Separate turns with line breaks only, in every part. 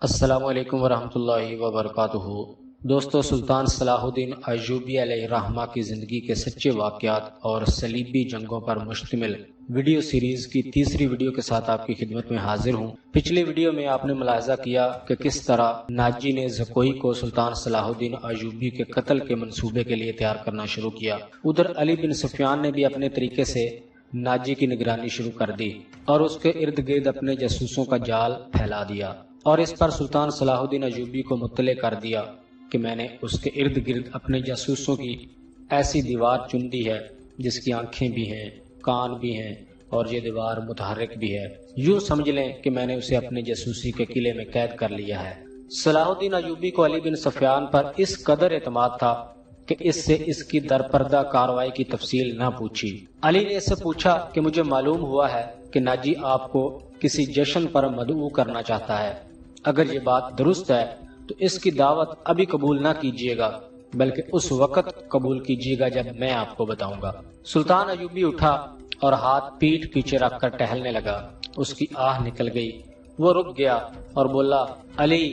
السلام علیکم ورحمۃ اللہ وبرکاتہ۔ دوستو، سلطان صلاح الدین ایوبی علیہ الرحمہ کی زندگی کے سچے واقعات اور صلیبی جنگوں پر مشتمل ویڈیو سیریز کی تیسری ویڈیو کے ساتھ آپ کی خدمت میں حاضر ہوں۔ پچھلی ویڈیو میں آپ نے ملاحظہ کیا کہ کس طرح ناجی نے زکوئی کو سلطان صلاح الدین ایوبی کے قتل کے منصوبے کے لیے تیار کرنا شروع کیا۔ ادھر علی بن سفیان نے بھی اپنے طریقے سے ناجی کی نگرانی شروع کر دی اور اس کے ارد گرد اپنے جاسوسوں کا جال پھیلا دیا، اور اس پر سلطان صلاح الدین ایوبی کو مطلع کر دیا کہ میں نے اس کے ارد گرد اپنے جاسوسوں کی ایسی دیوار چن دی ہے جس کی آنکھیں بھی ہیں، کان بھی ہیں، اور یہ دیوار متحرک بھی ہے۔ یوں سمجھ لیں کہ میں نے اسے اپنے جاسوسی کے قلعے میں قید کر لیا ہے۔ صلاح الدین ایوبی کو علی بن سفیان پر اس قدر اعتماد تھا کہ اس سے اس کی درپردہ کارروائی کی تفصیل نہ پوچھی۔ علی نے اس سے پوچھا کہ مجھے معلوم ہوا ہے کہ ناجی آپ کو کسی جشن پر مدعو کرنا چاہتا ہے۔ اگر یہ بات درست ہے تو اس کی دعوت ابھی قبول نہ کیجیے گا، بلکہ اس وقت قبول کیجیے گا جب میں آپ کو بتاؤں گا۔ سلطان ایوبی اٹھا اور ہاتھ پیٹھ پیچھے رکھ کر ٹہلنے لگا۔ اس کی آہ نکل گئی۔ وہ رک گیا اور بولا، علی،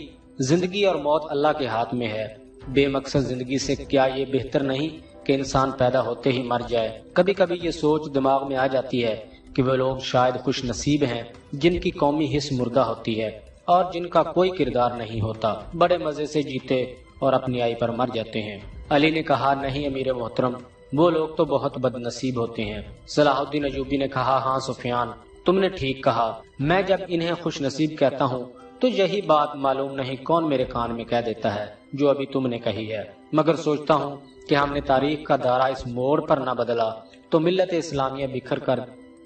زندگی اور موت اللہ کے ہاتھ میں ہے۔ بے مقصد زندگی سے کیا یہ بہتر نہیں کہ انسان پیدا ہوتے ہی مر جائے؟ کبھی کبھی یہ سوچ دماغ میں آ جاتی ہے کہ وہ لوگ شاید خوش نصیب ہیں جن کی قومی حس مردہ ہوتی ہے اور جن کا کوئی کردار نہیں ہوتا، بڑے مزے سے جیتے اور اپنی آئی پر مر جاتے ہیں۔ علی نے کہا، نہیں امیر محترم، وہ لوگ تو بہت بد نصیب ہوتے ہیں۔ صلاح الدین ایوبی نے کہا، ہاں سفیان، تم نے ٹھیک کہا۔ میں جب انہیں خوش نصیب کہتا ہوں تو یہی بات معلوم نہیں کون میرے کان میں کہہ دیتا ہے جو ابھی تم نے کہی ہے، مگر سوچتا ہوں کہ ہم نے تاریخ کا دائرہ اس موڑ پر نہ بدلا تو ملت اسلامیہ بکھر کر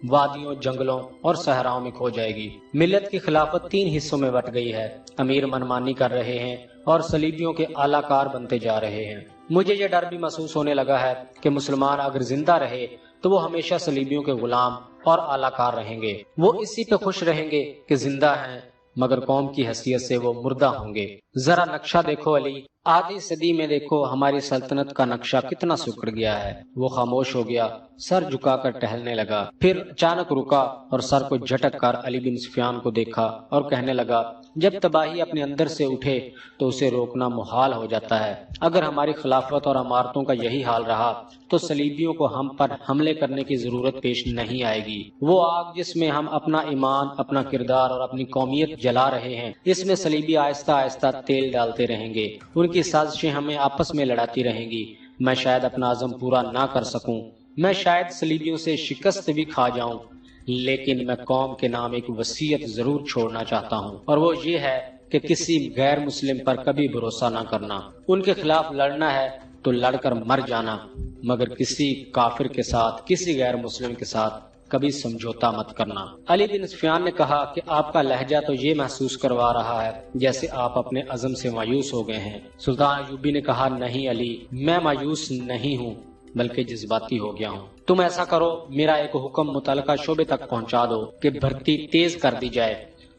وادیوں، جنگلوں اور صحراؤں میں کھو جائے گی۔ ملت کی خلافت 3 حصوں میں بٹ گئی ہے۔ امیر منمانی کر رہے ہیں اور صلیبیوں کے اعلی کار بنتے جا رہے ہیں۔ مجھے یہ ڈر بھی محسوس ہونے لگا ہے کہ مسلمان اگر زندہ رہے تو وہ ہمیشہ صلیبیوں کے غلام اور اعلی کار رہیں گے۔ وہ اسی پہ خوش رہیں گے کہ زندہ ہیں، مگر قوم کی حیثیت سے وہ مردہ ہوں گے۔ ذرا نقشہ دیکھو علی، آدھی صدی میں دیکھو ہماری سلطنت کا نقشہ کتنا سکڑ گیا ہے۔ وہ خاموش ہو گیا، سر جھکا کر ٹہلنے لگا، پھر اچانک رکا اور سر کو جھٹک کر علی بن سفیان کو دیکھا اور کہنے لگا، جب تباہی اپنے اندر سے اٹھے تو اسے روکنا محال ہو جاتا ہے۔ اگر ہماری خلافت اور عمارتوں کا یہی حال رہا تو صلیبیوں کو ہم پر حملے کرنے کی ضرورت پیش نہیں آئے گی۔ وہ آگ جس میں ہم اپنا ایمان، اپنا کردار اور اپنی قومیت جلا رہے ہیں، اس میں صلیبی آہستہ آہستہ تیل ڈالتے رہیں گے۔ ان کی سازشیں ہمیں آپس میں لڑاتی رہیں گی۔ میں شاید اپنا عزم پورا نہ کر سکوں، میں شاید صلیبیوں سے شکست بھی کھا جاؤں، لیکن میں قوم کے نام ایک وصیت ضرور چھوڑنا چاہتا ہوں، اور وہ یہ ہے کہ کسی غیر مسلم پر کبھی بھروسہ نہ کرنا۔ ان کے خلاف لڑنا ہے تو لڑ کر مر جانا، مگر کسی کافر کے ساتھ، کسی غیر مسلم کے ساتھ کبھی سمجھوتا مت کرنا۔ علی بن سفیان نے کہا کہ آپ کا لہجہ تو یہ محسوس کروا رہا ہے جیسے آپ اپنے عزم سے مایوس ہو گئے ہیں۔ سلطان ایوبی نے کہا، نہیں علی، میں مایوس نہیں ہوں بلکہ جذباتی ہو گیا ہوں۔ تم ایسا کرو، میرا ایک حکم متعلقہ شعبے تک پہنچا دو کہ بھرتی تیز کر دی جائے،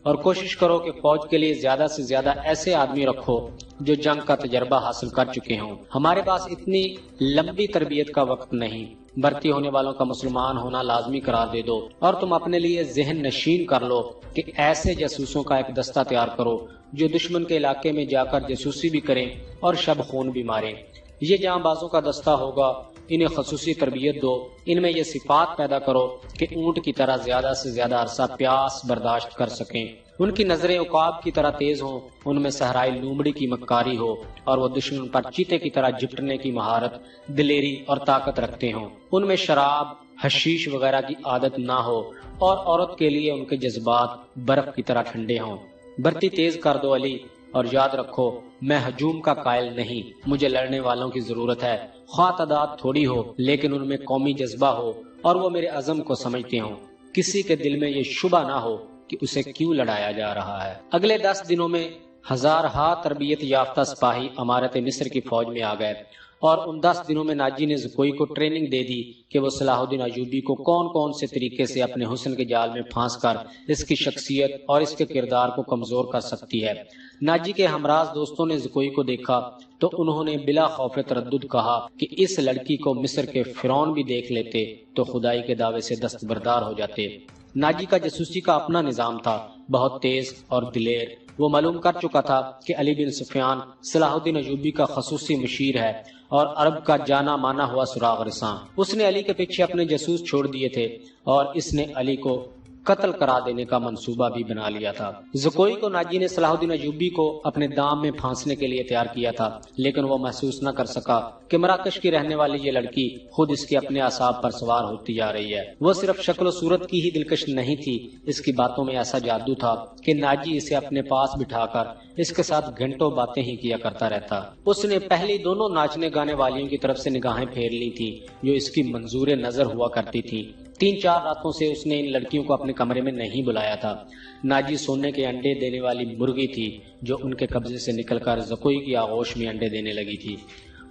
اور کوشش کرو کہ فوج کے لیے زیادہ سے زیادہ ایسے آدمی رکھو جو جنگ کا تجربہ حاصل کر چکے ہوں۔ ہمارے پاس اتنی لمبی تربیت کا وقت نہیں۔ بھرتی ہونے والوں کا مسلمان ہونا لازمی قرار دے دو، اور تم اپنے لیے ذہن نشین کر لو کہ ایسے جاسوسوں کا ایک دستہ تیار کرو جو دشمن کے علاقے میں جا کر جاسوسی بھی کریں اور شب خون بھی ماریں۔ یہ جہاں بازوں کا دستہ ہوگا، انہیں خصوصی تربیت دو، ان میں یہ صفات پیدا کرو کہ اونٹ کی طرح زیادہ سے زیادہ عرصہ پیاس برداشت کر سکیں، ان کی نظریں عقاب کی طرح تیز ہوں، ان میں صحرائی لومڑی کی مکاری ہو، اور وہ دشمن پر چیتے کی طرح جپٹنے کی مہارت، دلیری اور طاقت رکھتے ہوں، ان میں شراب، حشیش وغیرہ کی عادت نہ ہو، اور عورت کے لیے ان کے جذبات برف کی طرح ٹھنڈے ہوں۔ بھرتی تیز کر دو علی، اور یاد رکھو میں ہجوم کا قائل نہیں، مجھے لڑنے والوں کی ضرورت ہے، خواہ تعداد تھوڑی ہو لیکن ان میں قومی جذبہ ہو اور وہ میرے عزم کو سمجھتے ہوں۔ کسی کے دل میں یہ شبہ نہ ہو کہ اسے کیوں لڑایا جا رہا ہے۔ اگلے 10 دنوں میں ہزارہا تربیت یافتہ سپاہی امارت مصر کی فوج میں آ گئے، اور ان 10 دنوں میں ناجی نے زکوئی کو ٹریننگ دے دی کہ وہ صلاح الدین ایوبی کو کون کون سے طریقے سے اپنے حسن کے جال میں پھانس کر اس کی شخصیت اور اس کے کردار کو کمزور کر سکتی ہے۔ ناجی کے ہمراز دوستوں نے زکوئی کو دیکھا تو انہوں نے بلا خوف تردد کہا کہ اس لڑکی کو مصر کے فرعون بھی دیکھ لیتے تو خدائی کے دعوے سے دستبردار ہو جاتے۔ ناجی کا جاسوسی کا اپنا نظام تھا، بہت تیز اور دلیر، وہ معلوم کر چکا تھا کہ علی بن سفیان صلاح الدین ایوبی کا خصوصی مشیر ہے اور عرب کا جانا مانا ہوا سراغ رساں۔ اس نے علی کے پیچھے اپنے جاسوس چھوڑ دیے تھے اور اس نے علی کو قتل کرا دینے کا منصوبہ بھی بنا لیا تھا۔ زکوئی کو ناجی نے صلاح الدین ایوبی کو اپنے دام میں پھانسنے کے لیے تیار کیا تھا، لیکن وہ محسوس نہ کر سکا کہ مراکش کی رہنے والی یہ لڑکی خود اس کے اپنے اعصاب پر سوار ہوتی جا رہی ہے۔ وہ صرف شکل و صورت کی ہی دلکش نہیں تھی، اس کی باتوں میں ایسا جادو تھا کہ ناجی اسے اپنے پاس بٹھا کر اس کے ساتھ گھنٹوں باتیں ہی کیا کرتا رہتا۔ اس نے پہلی دونوں ناچنے گانے والیوں کی طرف سے نگاہیں پھیر لی تھی جو اس کی منظور نظر ہوا کرتی تھی۔ 3-4 راتوں سے اس نے ان لڑکیوں کو اپنے کمرے میں نہیں بلایا تھا۔ ناجی سونے کے انڈے دینے والی مرغی تھی جو ان کے قبضے سے نکل کر زکوئی کی آغوش میں انڈے دینے لگی تھی۔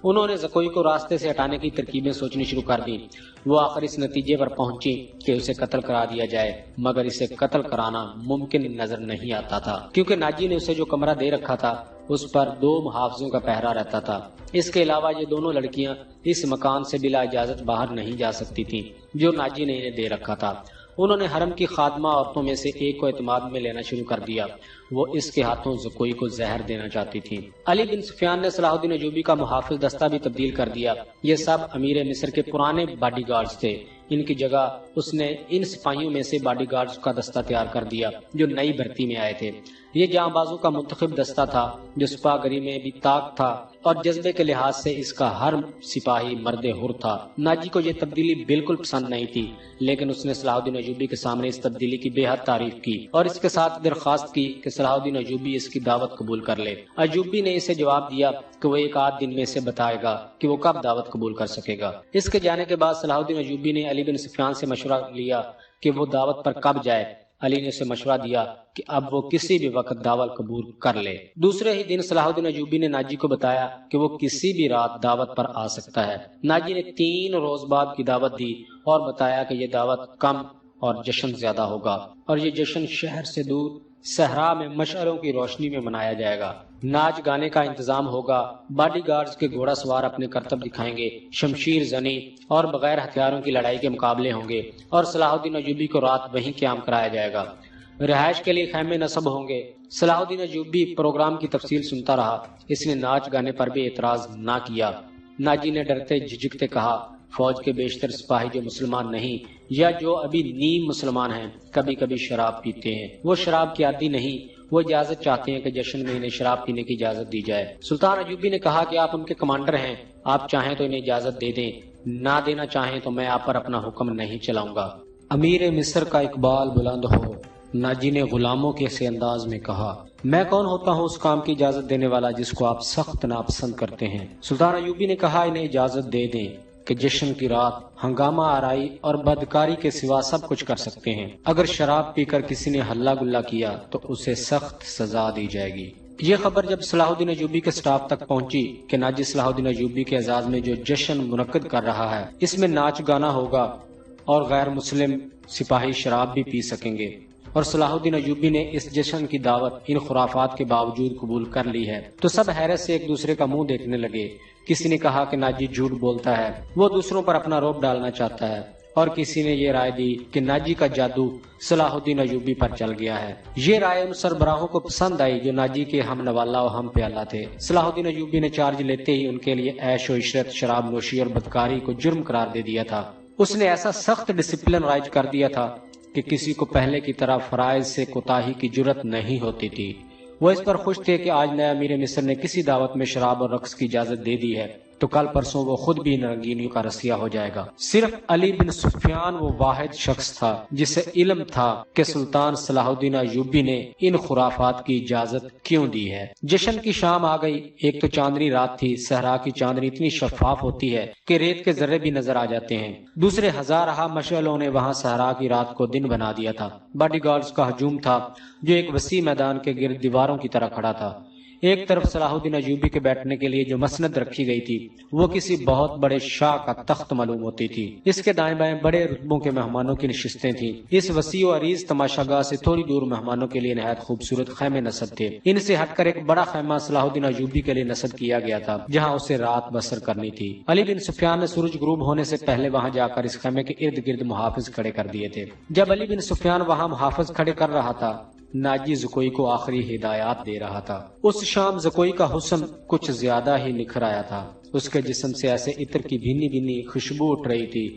انہوں نے زکوئی کو راستے سے ہٹانے کی ترکیبیں سوچنی شروع کر دی۔ وہ آخر اس نتیجے پر پہنچی کہ اسے قتل کرا دیا جائے، مگر اسے قتل کرانا ممکن نظر نہیں آتا تھا کیونکہ ناجی نے اسے جو کمرہ دے رکھا تھا اس پر 2 محافظوں کا پہرا رہتا تھا۔ اس کے علاوہ یہ دونوں لڑکیاں اس مکان سے بلا اجازت باہر نہیں جا سکتی تھیں جو ناجی نے انہیں دے رکھا تھا۔ انہوں نے حرم کی خادمہ عورتوں میں سے ایک کو اعتماد میں لینا شروع کر دیا۔ وہ اس کے ہاتھوں زکوئی کو زہر دینا چاہتی تھی۔ علی بن سفیان نے صلاح الدین ایوبی کا محافظ دستہ بھی تبدیل کر دیا۔ یہ سب امیر مصر کے پرانے باڈی گارڈز تھے۔ ان کی جگہ اس نے ان سپاہیوں میں سے باڈی گارڈز کا دستہ تیار کر دیا جو نئی بھرتی میں آئے تھے۔ یہ جاں بازوں کا منتخب دستہ تھا جو سپاہ گری میں بھی طاق تھا اور جذبے کے لحاظ سے اس کا ہر سپاہی مرد حر تھا۔ ناجی کو یہ تبدیلی بالکل پسند نہیں تھی، لیکن اس نے صلاح الدین ایوبی کے سامنے اس تبدیلی کی بے حد تعریف کی اور اس کے ساتھ درخواست کی کہ صلاح الدین ایوبی اس کی دعوت قبول کر لے۔ ایوبی نے اسے جواب دیا کہ وہ 1-8 دن میں سے بتائے گا کہ وہ کب دعوت قبول کر سکے گا۔ اس کے جانے کے بعد صلاح الدین ایوبی نے علی بن سفیان سے مشورہ لیا کہ وہ دعوت پر کب جائے۔ علی نے اسے مشورہ دیا کہ اب وہ کسی بھی وقت دعوت قبول کر لے۔ دوسرے ہی دن صلاح الدین ایوبی نے ناجی کو بتایا کہ وہ کسی بھی رات دعوت پر آ سکتا ہے۔ ناجی نے 3 روز بعد کی دعوت دی اور بتایا کہ یہ دعوت کم اور جشن زیادہ ہوگا اور یہ جشن شہر سے دور صحرا میں مشعلوں کی روشنی میں منایا جائے گا۔ ناچ گانے کا انتظام ہوگا، باڈی گارڈز کے گھوڑا سوار اپنے کرتب دکھائیں گے، شمشیر زنی اور بغیر ہتھیاروں کی لڑائی کے مقابلے ہوں گے اور صلاح الدین ایوبی کو رات وہیں قیام کرایا جائے گا۔ رہائش کے لیے خیمے نصب ہوں گے۔ صلاح الدین ایوبی پروگرام کی تفصیل سنتا رہا۔ اس نے ناچ گانے پر بھی اعتراض نہ کیا۔ ناجی نے ڈرتے جھجکتے کہا، فوج کے بیشتر سپاہی جو مسلمان نہیں یا جو ابھی نیم مسلمان ہیں کبھی کبھی شراب پیتے ہیں۔ وہ شراب کی عادی نہیں، وہ اجازت چاہتے ہیں کہ جشن میں انہیں شراب پینے کی اجازت دی جائے۔ سلطان ایوبی نے کہا کہ آپ ان کے کمانڈر ہیں، آپ چاہیں تو انہیں اجازت دے دیں، نہ دینا چاہیں تو میں آپ پر اپنا حکم نہیں چلاؤں گا۔ امیر مصر کا اقبال بلند ہو، ناجی نے غلاموں کے سے انداز میں کہا، میں کون ہوتا ہوں اس کام کی اجازت دینے والا جس کو آپ سخت ناپسند کرتے ہیں۔ سلطان ایوبی نے کہا، انہیں اجازت دے دیں کہ جشن کی رات ہنگامہ آرائی اور بدکاری کے سوا سب کچھ کر سکتے ہیں۔ اگر شراب پی کر کسی نے ہلہ گلہ کیا تو اسے سخت سزا دی جائے گی۔ یہ خبر جب صلاح الدین ایوبی کے سٹاف تک پہنچی کہ ناجی صلاح الدین ایوبی کے اعزاز میں جو جشن منعقد کر رہا ہے اس میں ناچ گانا ہوگا اور غیر مسلم سپاہی شراب بھی پی سکیں گے اور صلاح الدین ایوبی نے اس جشن کی دعوت ان خرافات کے باوجود قبول کر لی ہے، تو سب حیرت سے ایک دوسرے کا منہ دیکھنے لگے۔ کسی نے کہا کہ ناجی جھوٹ بولتا ہے، وہ دوسروں پر اپنا رعب ڈالنا چاہتا ہے، اور کسی نے یہ رائے دی کہ ناجی کا جادو صلاح الدین ایوبی پر چل گیا ہے۔ یہ رائے ان سربراہوں کو پسند آئی جو ناجی کے ہم نوالا و ہم پیالہ تھے۔ صلاح الدین ایوبی نے چارج لیتے ہی ان کے لیے عیش و عشرت، شراب نوشی اور بدکاری کو جرم قرار دے دیا تھا۔ اس نے ایسا سخت ڈسپلن رائج کر دیا تھا کہ کسی کو پہلے کی طرح فرائض سے کوتاہی کی جرت نہیں ہوتی تھی۔ وہ اس پر خوش تھے کہ آج نیا امیر مصر نے کسی دعوت میں شراب اور رقص کی اجازت دے دی ہے تو کل پرسوں وہ خود بھی ان رنگینیوں کا رسیا ہو جائے گا۔ صرف علی بن سفیان وہ واحد شخص تھا جسے علم تھا کہ سلطان صلاح الدین ایوبی نے ان خرافات کی اجازت کیوں دی ہے۔ جشن کی شام آ گئی۔ ایک تو چاندنی رات تھی، صحرا کی چاندنی اتنی شفاف ہوتی ہے کہ ریت کے ذرے بھی نظر آ جاتے ہیں۔ دوسرے ہزارہ مشعلوں نے وہاں صحرا کی رات کو دن بنا دیا تھا۔ باڈی گارڈز کا ہجوم تھا جو ایک وسیع میدان کے گرد دیواروں کی طرح کھڑا تھا۔ ایک طرف صلاح الدین ایوبی کے بیٹھنے کے لیے جو مسند رکھی گئی تھی وہ کسی بہت بڑے شاہ کا تخت معلوم ہوتی تھی۔ اس کے دائیں بائیں بڑے رتبوں کے مہمانوں کی نشستیں تھیں۔ اس وسیع و عریض تماشا گاہ سے تھوڑی دور مہمانوں کے لیے نہایت خوبصورت خیمے نصب تھے۔ ان سے ہٹ کر ایک بڑا خیمہ صلاح الدین ایوبی کے لیے نصب کیا گیا تھا جہاں اسے رات بسر کرنی تھی۔ علی بن سفیان نے سورج غروب ہونے سے پہلے وہاں جا کر اس خیمے کے ارد گرد محافظ کھڑے کر دیے تھے۔ جب علی بن سفیان وہاں محافظ کھڑے کر رہا تھا ناجی زکوئی کو آخری ہدایات دے رہا تھا۔ اس شام زکوئی کا حسن کچھ زیادہ ہی نکھر آیا تھا۔ اس کے جسم سے ایسے عطر کی بھینی بھینی خوشبو اٹھ رہی تھی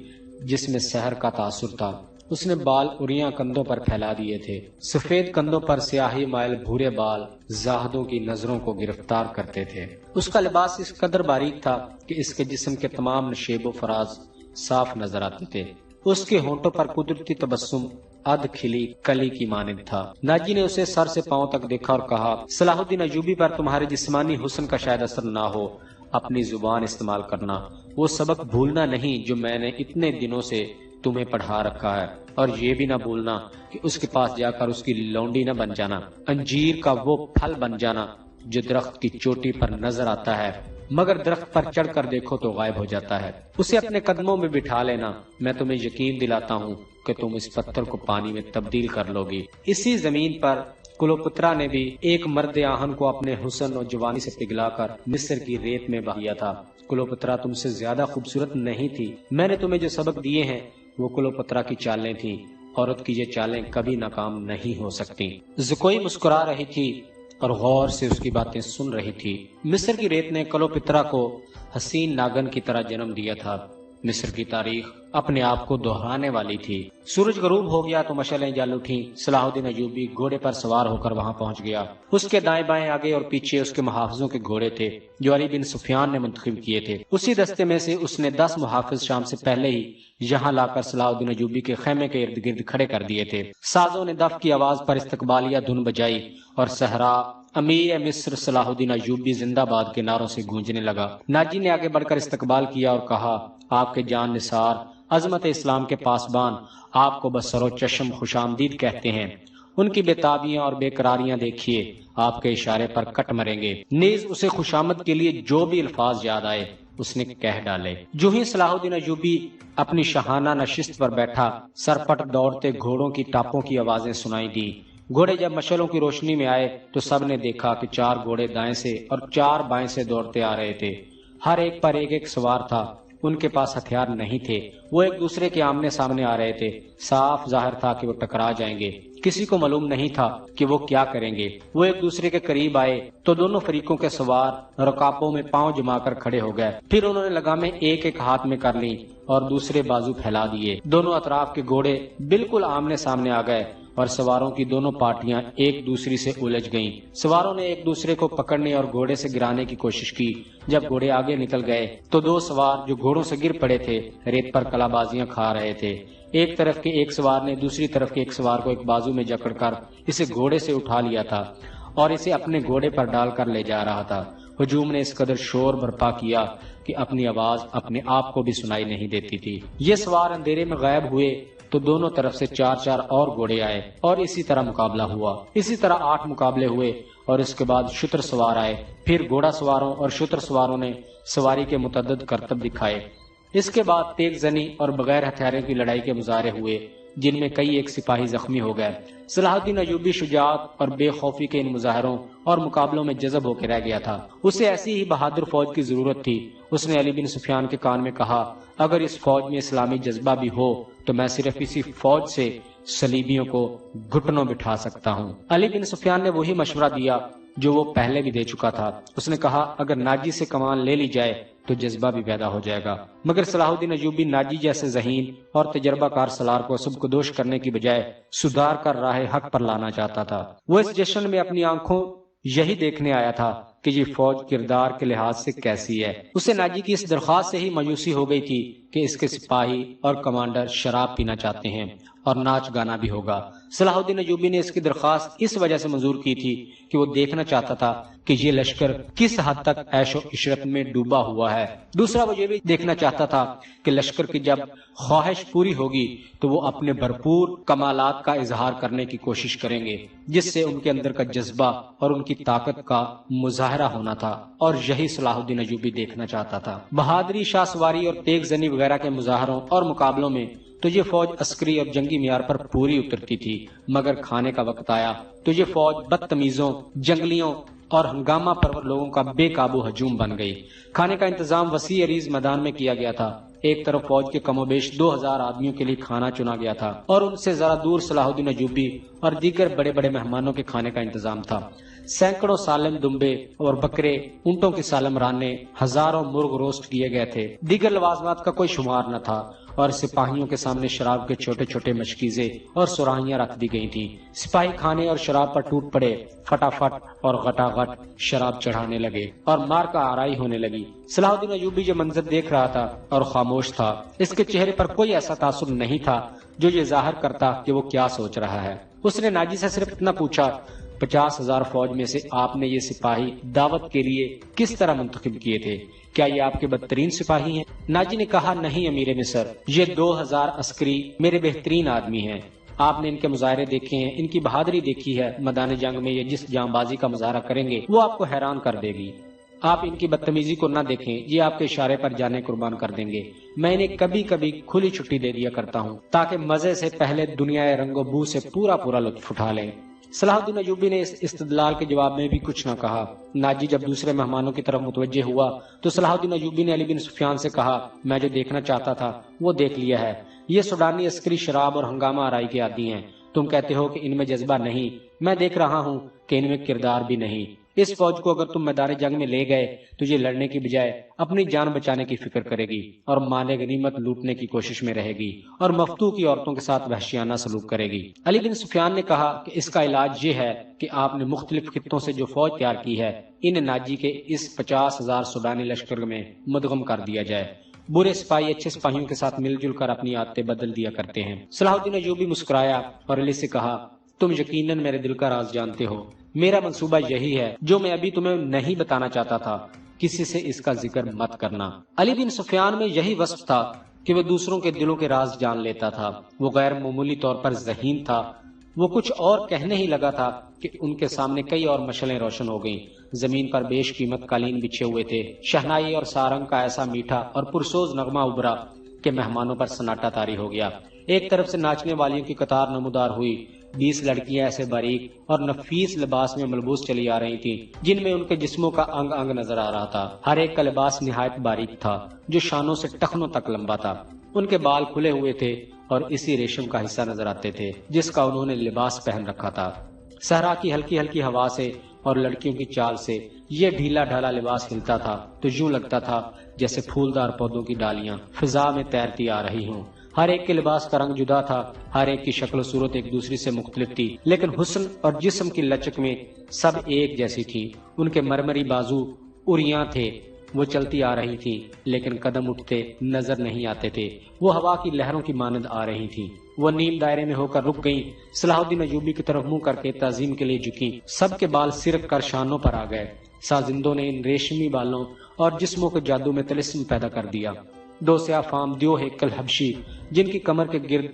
جس میں سحر کا تاثر تھا۔ اس نے بال اریاں کندھوں پر پھیلا دیے تھے۔ سفید کندھوں پر سیاہی مائل بھورے بال زاہدوں کی نظروں کو گرفتار کرتے تھے۔ اس کا لباس اس قدر باریک تھا کہ اس کے جسم کے تمام نشیب و فراز صاف نظر آتے تھے۔ اس کے ہونٹوں پر قدرتی تبسم ادھ کھلی کلی کی مانند تھا۔ ناجی نے اسے سر سے پاؤں تک دیکھا اور کہا، صلاح الدین ایوبی پر تمہارے جسمانی حسن کا شاید اثر نہ ہو، اپنی زبان استعمال کرنا، وہ سبق بھولنا نہیں جو میں نے اتنے دنوں سے تمہیں پڑھا رکھا ہے، اور یہ بھی نہ بھولنا کہ اس کے پاس جا کر اس کی لونڈی نہ بن جانا، انجیر کا وہ پھل بن جانا جو درخت کی چوٹی پر نظر آتا ہے مگر درخت پر چڑھ کر دیکھو تو غائب ہو جاتا ہے۔ اسے اپنے قدموں میں بٹھا لینا، میں تمہیں یقین دلاتا ہوں کہ تم اس پتھر کو پانی میں تبدیل کر لو گی۔ اسی زمین پر کلوپترا نے بھی ایک مرد آہن کو اپنے حسن اور جوانی سے پگھلا کر مصر کی ریت میں بہایا تھا۔ کلوپترا تم سے زیادہ خوبصورت نہیں تھی، میں نے تمہیں جو سبق دیے ہیں وہ کلوپترا کی چالیں تھیں، عورت کی یہ چالیں کبھی ناکام نہیں ہو سکتی۔ زکوئی مسکرا رہی تھی اور غور سے اس کی باتیں سن رہی تھی۔ مصر کی ریت نے کلوپترا کو حسین ناگن کی طرح جنم دیا تھا۔ مصر کی تاریخ اپنے آپ کو دہرانے والی تھی۔ سورج غروب ہو گیا تو مشعلیں جل اٹھیں۔ صلاح الدین ایوبی گھوڑے پر سوار ہو کر وہاں پہنچ گیا۔ اس کے دائیں بائیں آگے اور پیچھے اس کے محافظوں کے گھوڑے تھے جو علی بن سفیان نے منتخب کیے تھے۔ اسی دستے میں سے اس نے 10 محافظ شام سے پہلے ہی یہاں لا کر صلاح الدین ایوبی کے خیمے کے ارد گرد کھڑے کر دیے تھے۔ سازوں نے دف کی آواز پر استقبالیہ دھن بجائی اور صحرا امیر مصر صلاح الدین ایوبی زندہ باد کے نعروں سے گونجنے لگا۔ ناجی نے آگے بڑھ کر استقبال کیا اور کہا، آپ کے جان نثار عظمت اسلام کے پاسبان آپ کو بسر و چشم خوش آمدید کہتے ہیں۔ ان کی بے تابیاں اور بے قراریاں دیکھیے، آپ کے اشارے پر کٹ مریں گے۔ نیز اسے خوش آمد کے لیے جو بھی الفاظ یاد آئے اس نے کہہ ڈالے۔ جو ہی صلاح الدین ایوبی اپنی شاہانہ نشست پر بیٹھا، سرپٹ دوڑتے گھوڑوں کی ٹاپوں کی آوازیں سنائی دی۔ گھوڑے جب مشعلوں کی روشنی میں آئے تو سب نے دیکھا کہ 4 گھوڑے دائیں سے اور 4 بائیں سے دوڑتے آ رہے تھے۔ ہر ایک پر ایک سوار تھا۔ ان کے پاس ہتھیار نہیں تھے، وہ ایک دوسرے کے آمنے سامنے آ رہے تھے۔ صاف ظاہر تھا کہ وہ ٹکرا جائیں گے۔ کسی کو معلوم نہیں تھا کہ وہ کیا کریں گے۔ وہ ایک دوسرے کے قریب آئے تو دونوں فریقوں کے سوار رکابوں میں پاؤں جما کر کھڑے ہو گئے۔ پھر انہوں نے لگامیں ایک ایک ہاتھ میں کر لی اور دوسرے بازو پھیلا دیے۔ دونوں اطراف کے گھوڑے بالکل آمنے سامنے آ گئے اور سواروں کی دونوں پارٹیاں ایک دوسری سے الجھ گئیں۔ سواروں نے ایک دوسرے کو پکڑنے اور گھوڑے سے گرانے کی کوشش کی۔ جب گھوڑے آگے نکل گئے تو 2 سوار جو گھوڑوں سے گر پڑے تھے ریت پر کلا بازیاں کھا رہے تھے۔ ایک طرف کے ایک سوار نے دوسری طرف کے ایک سوار کو ایک بازو میں جکڑ کر اسے گھوڑے سے اٹھا لیا تھا اور اسے اپنے گھوڑے پر ڈال کر لے جا رہا تھا۔ ہجوم نے اس قدر شور برپا کیا کہ اپنی آواز اپنے آپ کو بھی سنائی نہیں دیتی تھی۔ یہ سوار اندھیرے میں غائب ہوئے تو دونوں طرف سے 4 اور گھوڑے آئے اور اسی طرح مقابلہ ہوا۔ اسی طرح 8 مقابلے ہوئے اور اس کے بعد شتر سوار آئے۔ پھر گھوڑا سواروں اور شتر سواروں نے سواری کے متعدد کرتب دکھائے۔ اس کے بعد تیغ زنی اور بغیر ہتھیاروں کی لڑائی کے مظاہرے ہوئے جن میں کئی ایک سپاہی زخمی ہو گئے۔ صلاح الدین ایوبی شجاعت اور بے خوفی کے ان مظاہروں اور مقابلوں میں جذب ہو کے رہ گیا تھا۔ اسے ایسی ہی بہادر فوج کی ضرورت تھی۔ اس نے علی بن سفیان کے کان میں کہا، اگر اس فوج میں اسلامی جذبہ بھی ہو تو میں صرف اسی فوج سے صلیبیوں کو گھٹنوں بٹھا سکتا ہوں۔ علی بن سفیان نے وہی مشورہ دیا جو وہ پہلے بھی دے چکا تھا۔ اس نے کہا، اگر ناجی سے کمان لے لی جائے تو جذبہ بھی پیدا ہو جائے گا۔ مگر صلاح الدین ایوبی ناجی جیسے ذہین اور تجربہ کار سالار کو سبکدوش کرنے کی بجائے سدھار کر راہ حق پر لانا چاہتا تھا۔ وہ اس جشن میں اپنی آنکھوں یہی دیکھنے آیا تھا کہ یہ فوج کردار کے لحاظ سے کیسی ہے۔ اسے ناجی کی اس درخواست سے ہی مایوسی ہو گئی تھی کہ اس کے سپاہی اور کمانڈر شراب پینا چاہتے ہیں اور ناچ گانا بھی ہوگا۔ صلاح الدین ایوبی نے اس کی درخواست اس وجہ سے منظور کی تھی کہ وہ دیکھنا چاہتا تھا کہ یہ لشکر کس حد تک عیش و عشرت میں ڈوبا ہوا ہے۔ دوسرا وہ یہ بھی دیکھنا چاہتا تھا کہ لشکر کی جب خواہش پوری ہوگی تو وہ اپنے بھرپور کمالات کا اظہار کرنے کی کوشش کریں گے جس سے ان کے اندر کا جذبہ اور ان کی طاقت کا مظاہرہ ہونا تھا، اور یہی صلاح الدین ایوبی دیکھنا چاہتا تھا۔ بہادری، شاہ سواری اور تیغ زنی وغیرہ کے مظاہروں اور مقابلوں میں تو یہ فوج عسکری اور جنگی معیار پر پوری اترتی تھی، مگر کھانے کا وقت آیا تو یہ فوج بدتمیزوں، جنگلیوں اور ہنگامہ پرور لوگوں کا بے قابو ہجوم بن گئی۔ کھانے کا انتظام وسیع عریض میدان میں کیا گیا تھا۔ ایک طرف فوج کے کم و بیش 2000 آدمیوں کے لیے کھانا چنا گیا تھا اور ان سے ذرا دور صلاح الدین ایوبی اور دیگر بڑے بڑے مہمانوں کے کھانے کا انتظام تھا۔ سینکڑوں سالم دمبے اور بکرے، اونٹوں کی سالم رانے، ہزاروں مرغ روسٹ کیے گئے تھے۔ دیگر لوازمات کا کوئی شمار نہ تھا اور سپاہیوں کے سامنے شراب کے چھوٹے چھوٹے مشکیزے اور سراہیاں رکھ دی گئی تھیں۔ سپاہی کھانے اور شراب پر ٹوٹ پڑے، فٹافٹ اور غٹاغٹ شراب چڑھانے لگے اور مار کا آرائی ہونے لگی۔ صلاح الدین ایوبی جو منظر دیکھ رہا تھا اور خاموش تھا، اس کے چہرے پر کوئی ایسا تاثر نہیں تھا جو یہ ظاہر کرتا کہ وہ کیا سوچ رہا ہے۔ اس نے ناجی سے صرف اتنا پوچھا، 50,000 فوج میں سے آپ نے یہ سپاہی دعوت کے لیے کس طرح منتخب کیے تھے؟ کیا یہ آپ کے بدترین سپاہی ہیں؟ ناجی نے کہا، نہیں امیر مصر، یہ 2000 عسکری میرے بہترین آدمی ہیں۔ آپ نے ان کے مظاہرے دیکھے ہیں، ان کی بہادری دیکھی ہے۔ میدان جنگ میں یہ جس جاں بازی کا مظاہرہ کریں گے وہ آپ کو حیران کر دے گی۔ آپ ان کی بدتمیزی کو نہ دیکھیں، یہ آپ کے اشارے پر جانے قربان کر دیں گے۔ میں انہیں کبھی کبھی کھلی چھٹی دے دیا کرتا ہوں تاکہ مزے سے پہلے دنیا رنگ و بو سے پورا لطف اٹھا لیں۔ صلاح الدین ایوبی نے اس استدلال کے جواب میں بھی کچھ نہ کہا۔ ناجی جب دوسرے مہمانوں کی طرف متوجہ ہوا تو صلاح الدین ایوبی نے علی بن سفیان سے کہا، میں جو دیکھنا چاہتا تھا وہ دیکھ لیا ہے۔ یہ سوڈانی عسکری شراب اور ہنگامہ آرائی کے عادی ہیں۔ تم کہتے ہو کہ ان میں جذبہ نہیں، میں دیکھ رہا ہوں کہ ان میں کردار بھی نہیں۔ اس فوج کو اگر تم میدان جنگ میں لے گئے تو یہ لڑنے کی بجائے اپنی جان بچانے کی فکر کرے گی اور مال غنیمت لوٹنے کی کوشش میں رہے گی اور مفتوح کی عورتوں کے ساتھ وحشیانہ سلوک کرے گی۔ علی بن سفیان نے کہا کہ اس کا علاج یہ ہے کہ آپ نے مختلف خطوں سے جو فوج تیار کی ہے ان ناجی کے اس 50,000 سوڈانی لشکر میں مدغم کر دیا جائے۔ برے سپاہی اچھے سپاہیوں کے ساتھ مل جل کر اپنی عادتیں بدل دیا کرتے ہیں۔ صلاح الدین ایوبی مسکرایا اور علی سے کہا، تم یقیناً میرے دل کا راز جانتے ہو۔ میرا منصوبہ یہی ہے جو میں ابھی تمہیں نہیں بتانا چاہتا تھا، کسی سے اس کا ذکر مت کرنا۔ علی بن سفیان میں یہی وصف تھا کہ وہ دوسروں کے دلوں کے راز جان لیتا تھا۔ وہ غیر معمولی طور پر ذہین تھا۔ وہ کچھ اور کہنے ہی لگا تھا کہ ان کے سامنے کئی اور مشعلیں روشن ہو گئیں۔ زمین پر بیش قیمت قالین بچھے ہوئے تھے۔ شہنائی اور سارنگ کا ایسا میٹھا اور پرسوز نغمہ ابھرا کہ مہمانوں پر سناٹا طاری ہو گیا۔ ایک طرف سے ناچنے والیوں کی قطار نمودار ہوئی۔ 20 لڑکیاں ایسے باریک اور نفیس لباس میں ملبوس چلی آ رہی تھیں جن میں ان کے جسموں کا انگ انگ نظر آ رہا تھا۔ ہر ایک کا لباس نہایت باریک تھا جو شانوں سے ٹخنوں تک لمبا تھا۔ ان کے بال کھلے ہوئے تھے اور اسی ریشم کا حصہ نظر آتے تھے جس کا انہوں نے لباس پہن رکھا تھا۔ صحرا کی ہلکی ہلکی ہوا سے اور لڑکیوں کی چال سے یہ ڈھیلا ڈھالا لباس ہلتا تھا تو یوں لگتا تھا جیسے پھولدار پودوں کی ڈالیاں فضا میں تیرتی آ رہی ہوں۔ ہر ایک کے لباس کا رنگ جدا تھا، ہر ایک کی شکل و صورت ایک دوسری سے مختلف تھی، لیکن حسن اور جسم کی لچک میں سب ایک جیسی تھی۔ ان کے مرمری بازو اریاں تھے، وہ چلتی آ رہی تھی لیکن قدم اٹھتے نظر نہیں آتے تھے۔ وہ ہوا کی لہروں کی مانند آ رہی تھی۔ وہ نیم دائرے میں ہو کر رک گئیں۔ صلاح الدین ایوبی کی طرف منہ کر کے تعظیم کے لیے جھکیں۔ سب کے بال سرک کر شانوں پر آ گئے۔ سازندوں نے ان ریشمی بالوں اور جسموں کے جادو میں طلسم پیدا کر دیا۔ دو سیاہ فام دیو ہیکل حبشی جن کی کمر کے گرد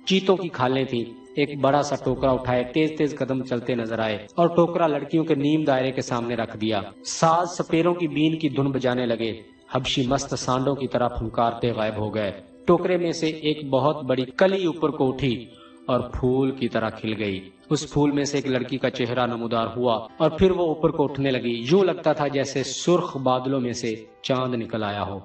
چیتوں کی کھالیں تھیں ایک بڑا سا ٹوکرا اٹھائے تیز تیز قدم چلتے نظر آئے اور ٹوکرا لڑکیوں کے نیم دائرے کے سامنے رکھ دیا۔ ساز سپیروں کی بین کی دھن بجانے لگے۔ حبشی مست سانڈوں کی طرح پھنکارتے غائب ہو گئے۔ ٹوکرے میں سے ایک بہت بڑی کلی اوپر کو اٹھی اور پھول کی طرح کھل گئی۔ اس پھول میں سے ایک لڑکی کا چہرہ نمودار ہوا اور پھر وہ اوپر کو اٹھنے لگی۔ یوں لگتا تھا جیسے سرخ بادلوں میں سے چاند نکل آیا ہو۔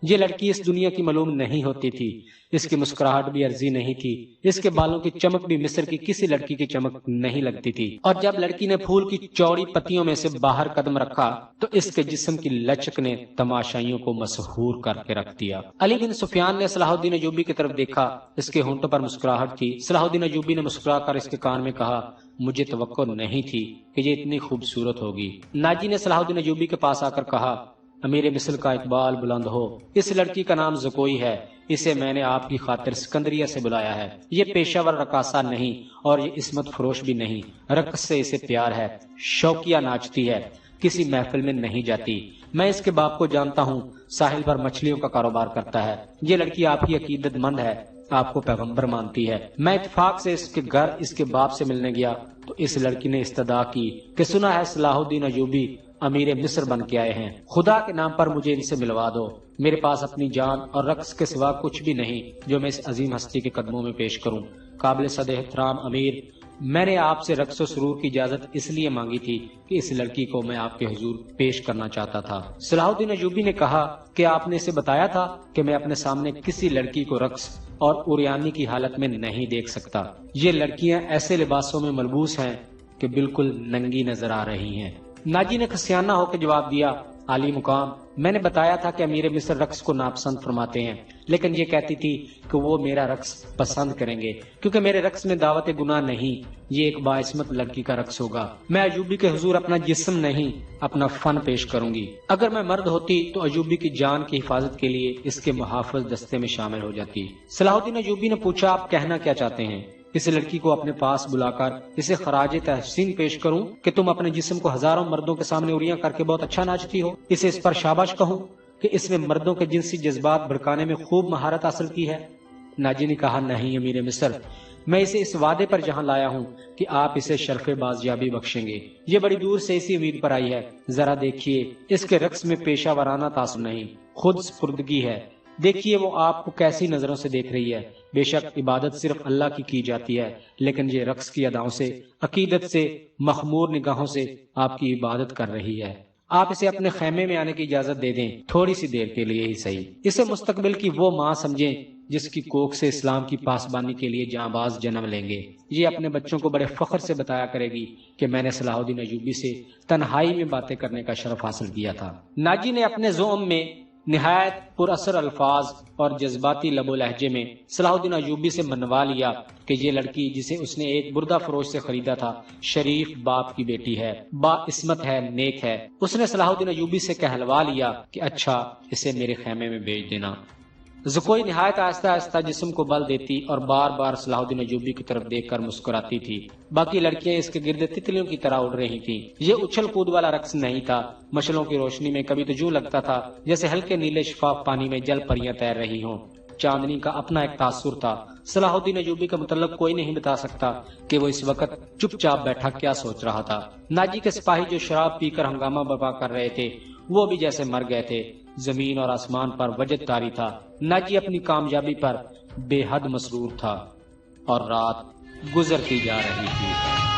یہ لڑکی اس دنیا کی معلوم نہیں ہوتی تھی۔ اس کی مسکراہٹ بھی عرضی نہیں تھی۔ اس کے بالوں کی چمک بھی مصر کی کسی لڑکی کی چمک نہیں لگتی تھی۔ اور جب لڑکی نے پھول کی چوڑی پتیوں میں سے باہر قدم رکھا تو اس کے جسم کی لچک نے تماشائیوں کو مسحور کر کے رکھ دیا۔ علی بن سفیان نے صلاح الدین ایوبی کی طرف دیکھا۔ اس کے ہونٹوں پر مسکراہٹ تھی۔ صلاح الدین ایوبی نے مسکرا کر اس کے کان میں کہا، مجھے توقع نہیں تھی کہ یہ اتنی خوبصورت ہوگی۔ ناجی نے صلاح الدین ایوبی کے پاس آ کر کہا، امیر مصر کا اقبال بلند ہو۔ اس لڑکی کا نام زکوئی ہے۔ اسے میں نے آپ کی خاطر سکندریہ سے بلایا ہے۔ یہ پیشہ ور رقاصہ نہیں اور یہ عصمت فروش بھی نہیں۔ رقص سے اسے پیار ہے، شوقیہ ناچتی ہے، کسی محفل میں نہیں جاتی۔ میں اس کے باپ کو جانتا ہوں، ساحل پر مچھلیوں کا کاروبار کرتا ہے۔ یہ لڑکی آپ کی عقیدت مند ہے، آپ کو پیغمبر مانتی ہے۔ میں اتفاق سے اس کے گھر اس کے باپ سے ملنے گیا تو اس لڑکی نے استدعا کی کہ سنا ہے صلاح الدین ایوبی امیر مصر بن کے آئے ہیں، خدا کے نام پر مجھے ان سے ملوا دو۔ میرے پاس اپنی جان اور رقص کے سوا کچھ بھی نہیں جو میں اس عظیم ہستی کے قدموں میں پیش کروں۔ قابل صد احترام امیر، میں نے آپ سے رقص و سرور کی اجازت اس لیے مانگی تھی کہ اس لڑکی کو میں آپ کے حضور پیش کرنا چاہتا تھا۔ صلاح الدین ایوبی نے کہا کہ آپ نے اسے بتایا تھا کہ میں اپنے سامنے کسی لڑکی کو رقص اور عریانی کی حالت میں نہیں دیکھ سکتا۔ یہ لڑکیاں ایسے لباسوں میں ملبوس ہیں کہ بالکل ننگی نظر آ رہی ہیں۔ ناجی نے خسیانہ ہو کے جواب دیا، عالی مقام، میں نے بتایا تھا کہ امیر مصر رقص کو ناپسند فرماتے ہیں، لیکن یہ کہتی تھی کہ وہ میرا رقص پسند کریں گے کیونکہ میرے رقص میں دعوت گناہ نہیں، یہ ایک باعصمت لڑکی کا رقص ہوگا۔ میں ایوبی کے حضور اپنا جسم نہیں، اپنا فن پیش کروں گی۔ اگر میں مرد ہوتی تو ایوبی کی جان کی حفاظت کے لیے اس کے محافظ دستے میں شامل ہو جاتی۔ صلاح الدین ایوبی نے پوچھا، آپ کہنا کیا چاہتے ہیں؟ اس لڑکی کو اپنے پاس بلا کر اسے خراج تحسین پیش کروں کہ تم اپنے جسم کو ہزاروں مردوں کے سامنے عریاں کر کے بہت اچھا ناچتی ہو، اسے اس پر شاباش کہوں کہ اس میں مردوں کے جنسی جذبات بھڑکانے میں خوب مہارت حاصل کی ہے؟ ناجی نے کہا، نہیں امیر مصر، میں اسے اس وعدے پر جہاں لایا ہوں کہ آپ اسے شرف بازیابی بخشیں گے۔ یہ بڑی دور سے اسی امید پر آئی ہے۔ ذرا دیکھیے، اس کے رقص میں پیشہ ورانہ تاثر نہیں، خود سپردگی ہے۔ دیکھیے وہ آپ کو کیسی نظروں سے دیکھ رہی ہے۔ بے شک عبادت صرف اللہ کی جاتی ہے، لیکن یہ رقص کی اداؤں سے، عقیدت سے، مخمور نگاہوں سے آپ کی عبادت کر رہی ہے۔ آپ اسے اپنے خیمے میں آنے کی اجازت دے دیں، تھوڑی سی دیر کے لیے ہی صحیح۔ اسے مستقبل کی وہ ماں سمجھیں جس کی کوکھ سے اسلام کی پاسبانی کے لیے جانباز جنم لیں گے۔ یہ اپنے بچوں کو بڑے فخر سے بتایا کرے گی کہ میں نے صلاح الدین ایوبی سے تنہائی میں باتیں کرنے کا شرف حاصل کیا تھا۔ ناجی نے اپنے زعم میں نہایت پر اثر الفاظ اور جذباتی لب و لہجے میں صلاح الدین ایوبی سے منوا لیا کہ یہ لڑکی جسے اس نے ایک بردہ فروش سے خریدا تھا، شریف باپ کی بیٹی ہے، با عصمت ہے، نیک ہے۔ اس نے صلاح الدین ایوبی سے کہلوا لیا کہ اچھا، اسے میرے خیمے میں بھیج دینا۔ زکوئی نہایت آہستہ آہستہ جسم کو بل دیتی اور بار بار صلاح الدین ایوبی کی طرف دیکھ کر مسکراتی تھی۔ باقی لڑکیاں اس کے گرد تتلیوں کی طرح اڑ رہی تھیں۔ یہ اچھل کود والا رقص نہیں تھا۔ مشلوں کی روشنی میں کبھی تو یوں لگتا تھا جیسے ہلکے نیلے شفاف پانی میں جل پریاں تیر رہی ہوں۔ چاندنی کا اپنا ایک تاثر تھا۔ صلاح الدین ایوبی کا متعلق کوئی نہیں بتا سکتا کہ وہ اس وقت چپ چاپ بیٹھا کیا سوچ رہا تھا۔ ناجی کے سپاہی جو شراب پی کر ہنگامہ برپا کر رہے تھے، وہ بھی جیسے مر گئے تھے۔ زمین اور آسمان پر وجد طاری تھا۔ ناجی اپنی کامیابی پر بے حد مسرور تھا اور رات گزرتی جا رہی تھی۔